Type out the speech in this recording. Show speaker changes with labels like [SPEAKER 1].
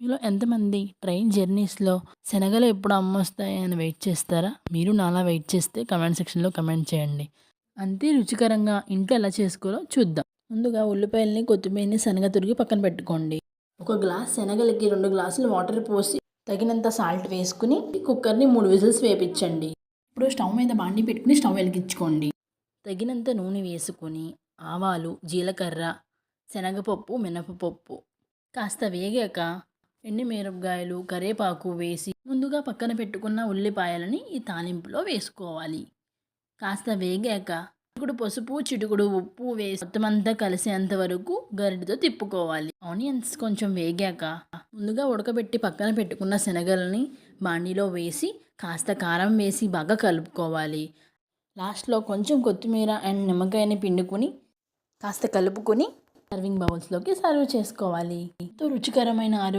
[SPEAKER 1] మీలో ఎంతమంది ట్రైన్ జర్నీస్‌లో శనగలు ఎప్పుడు అమ్మొస్తాయని వెయిట్ చేస్తారా? మీరు నాలా వెయిట్ చేస్తే కామెంట్ సెక్షన్‌లో కామెంట్ చేయండి. అంతే రుచికరంగా ఇంట్లో ఎలా చేసుకోవాలో చూద్దాం. ముందుగా ఉల్లిపాయలని, కొత్తిమీరని శనగ తురిగి పక్కన పెట్టుకోండి. ఒక గ్లాస్ శనగలకి 2 గ్లాసులు వాటర్ పోసి తగినంత సాల్ట్ వేసుకుని కుక్కర్‌ని 3 విజిల్స్ వేపించండి. ఇప్పుడు స్టవ్ మీద బాండీ పెట్టుకుని స్టవ్ వెలిగించుకోండి. తగినంత నూనె వేసుకొని ఆవాలు, జీలకర్ర, శనగపప్పు, మినపప్పు కాస్త వేగాక ఎండుమిరపకాయలు, కరివేపాకు వేసి ముందుగా పక్కన పెట్టుకున్న ఉల్లిపాయలని ఈ తాలింపులో వేసుకోవాలి. కాస్త వేగాక చిటికుడు పసుపు, చిటికుడు ఉప్పు వేసి మొత్తం అంతా కలిసేంత వరకు గరిటెతో తిప్పుకోవాలి. ఆనియన్స్ కొంచెం వేగాక ముందుగా ఉడకబెట్టి పక్కన పెట్టుకున్న శనగలని బాండీలో వేసి కాస్త కారం వేసి బాగా కలుపుకోవాలి. లాస్ట్‌లో కొంచెం కొత్తిమీర అండ్ నిమ్మకాయని పిండుకొని కాస్త కలుపుకొని సర్వింగ్ బౌల్స్‌లోకి సర్వ్ చేసుకోవాలి. ఎంతో రుచికరమైన